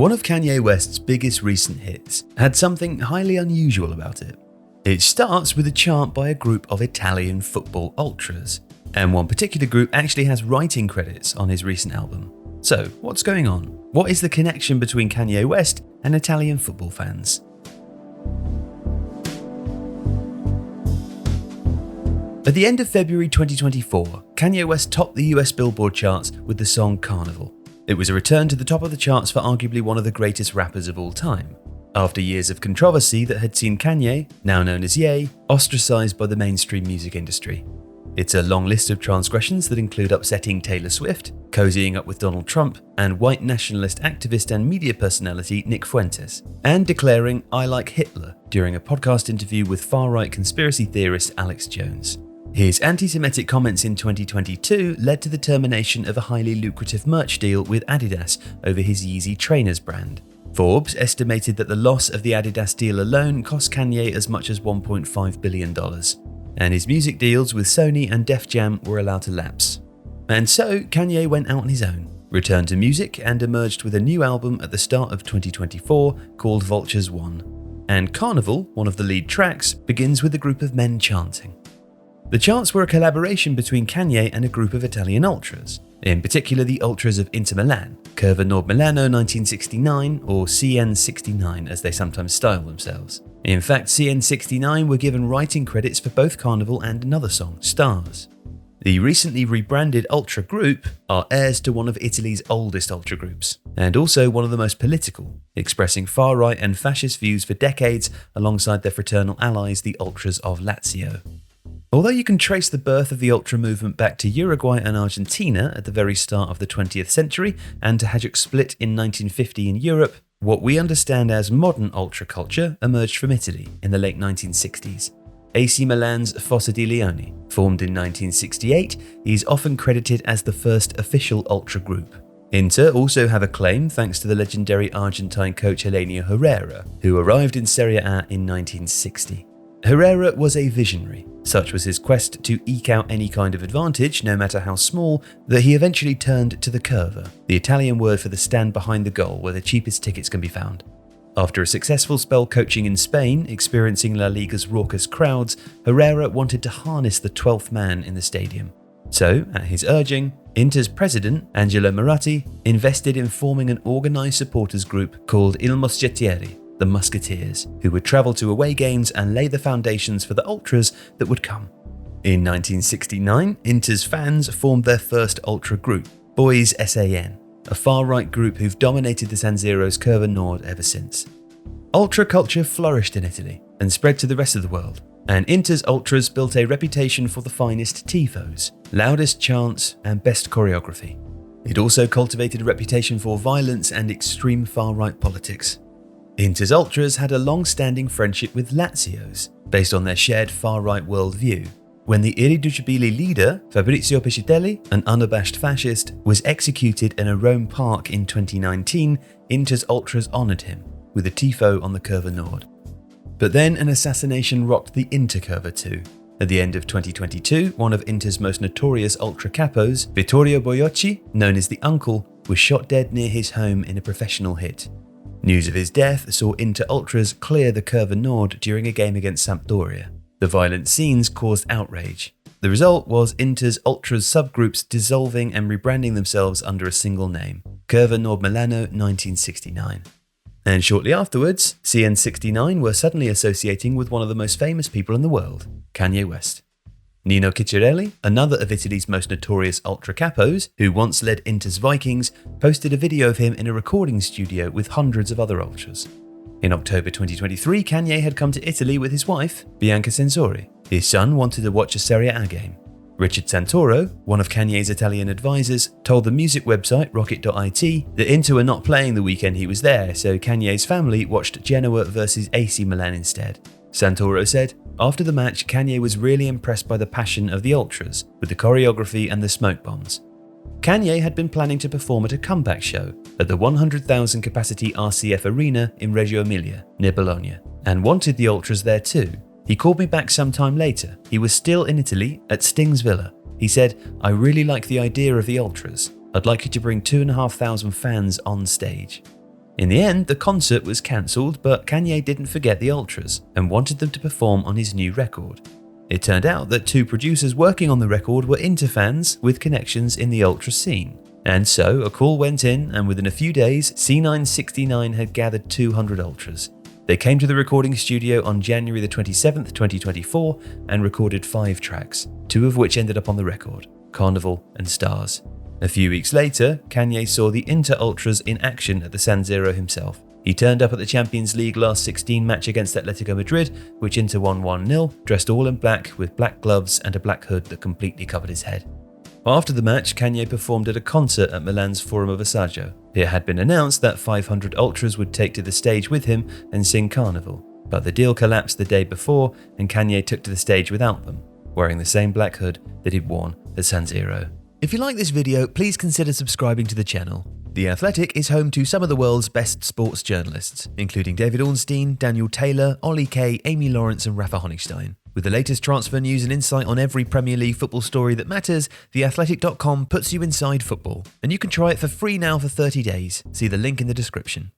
One of Kanye West's biggest recent hits had something highly unusual about it. It starts with a chant by a group of Italian football ultras, and one particular group actually has writing credits on his recent album. So, what's going on? What is the connection between Kanye West and Italian football fans? At the end of February 2024, Kanye West topped the US Billboard charts with the song Carnival. It was a return to the top of the charts for arguably one of the greatest rappers of all time, after years of controversy that had seen Kanye, now known as Ye, ostracized by the mainstream music industry. It's a long list of transgressions that include upsetting Taylor Swift, cozying up with Donald Trump, and white nationalist activist and media personality Nick Fuentes, and declaring "I like Hitler" during a podcast interview with far-right conspiracy theorist Alex Jones. His anti-Semitic comments in 2022 led to the termination of a highly lucrative merch deal with Adidas over his Yeezy trainers brand. Forbes estimated that the loss of the Adidas deal alone cost Kanye as much as $1.5 billion, and his music deals with Sony and Def Jam were allowed to lapse. And so Kanye went out on his own, returned to music, and emerged with a new album at the start of 2024 called Vultures 1. And Carnival, one of the lead tracks, begins with a group of men chanting. The chants were a collaboration between Kanye and a group of Italian ultras, in particular the ultras of Inter Milan, Curva Nord Milano 1969, or CN69 as they sometimes style themselves. In fact, CN69 were given writing credits for both Carnival and another song, Stars. The recently rebranded ultra group are heirs to one of Italy's oldest ultra groups, and also one of the most political, expressing far-right and fascist views for decades alongside their fraternal allies, the ultras of Lazio. Although you can trace the birth of the ultra movement back to Uruguay and Argentina at the very start of the 20th century and to Hajduk Split in 1950 in Europe, what we understand as modern ultra culture emerged from Italy in the late 1960s. AC Milan's Fossa di Leoni, formed in 1968, is often credited as the first official ultra group. Inter also have a claim thanks to the legendary Argentine coach Helenio Herrera, who arrived in Serie A in 1960. Herrera was a visionary. Such was his quest to eke out any kind of advantage, no matter how small, that he eventually turned to the curva, the Italian word for the stand behind the goal where the cheapest tickets can be found. After a successful spell coaching in Spain, experiencing La Liga's raucous crowds, Herrera wanted to harness the 12th man in the stadium. So, at his urging, Inter's president, Angelo Moratti, invested in forming an organised supporters group called Il Moschettieri, the Musketeers, who would travel to away games and lay the foundations for the ultras that would come. In 1969, Inter's fans formed their first ultra group, Boys SAN, a far-right group who've dominated the San Siro's Curva Nord ever since. Ultra culture flourished in Italy and spread to the rest of the world, and Inter's ultras built a reputation for the finest tifos, loudest chants, and best choreography. It also cultivated a reputation for violence and extreme far-right politics. Inter's ultras had a long-standing friendship with Lazio's, based on their shared far-right worldview. When the irriducibile leader, Fabrizio Piscitelli, an unabashed fascist, was executed in a Rome park in 2019, Inter's ultras honoured him with a tifo on the Curva Nord. But then an assassination rocked the Inter Curva too. At the end of 2022, one of Inter's most notorious ultra capos, Vittorio Boiocchi, known as the Uncle, was shot dead near his home in a professional hit. News of his death saw Inter ultras clear the Curva Nord during a game against Sampdoria. The violent scenes caused outrage. The result was Inter's ultras subgroups dissolving and rebranding themselves under a single name, Curva Nord Milano 1969. And shortly afterwards, CN69 were suddenly associating with one of the most famous people in the world, Kanye West. Nino Ciccarelli, another of Italy's most notorious ultra capos, who once led Inter's Vikings, posted a video of him in a recording studio with hundreds of other ultras. In October 2023, Kanye had come to Italy with his wife, Bianca Censori. His son wanted to watch a Serie A game. Richard Santoro, one of Kanye's Italian advisors, told the music website Rocket.it that Inter were not playing the weekend he was there, so Kanye's family watched Genoa versus AC Milan instead. Santoro said, after the match, Kanye was really impressed by the passion of the ultras, with the choreography and the smoke bombs. Kanye had been planning to perform at a comeback show at the 100,000 capacity RCF Arena in Reggio Emilia, near Bologna, and wanted the ultras there too. He called me back sometime later. He was still in Italy at Sting's Villa. He said, I really like the idea of the ultras. I'd like you to bring 2,500 fans on stage. In the end, the concert was cancelled, but Kanye didn't forget the Ultras and wanted them to perform on his new record. It turned out that two producers working on the record were into fans with connections in the Ultra scene. And so a call went in, and within a few days, C969 had gathered 200 Ultras. They came to the recording studio on January the 27th, 2024 and recorded 5 tracks, 2 of which ended up on the record, Carnival and Stars. A few weeks later, Kanye saw the Inter Ultras in action at the San Siro himself. He turned up at the Champions League last 16 match against Atletico Madrid, which Inter won 1-0, dressed all in black with black gloves and a black hood that completely covered his head. After the match, Kanye performed at a concert at Milan's Forum of Assaggio. It had been announced that 500 Ultras would take to the stage with him and sing Carnival, but the deal collapsed the day before and Kanye took to the stage without them, wearing the same black hood that he'd worn at San Siro. If you like this video, please consider subscribing to the channel. The Athletic is home to some of the world's best sports journalists, including David Ornstein, Daniel Taylor, Ollie Kay, Amy Lawrence and Rafa Honigstein. With the latest transfer news and insight on every Premier League football story that matters, theathletic.com puts you inside football. And you can try it for free now for 30 days. See the link in the description.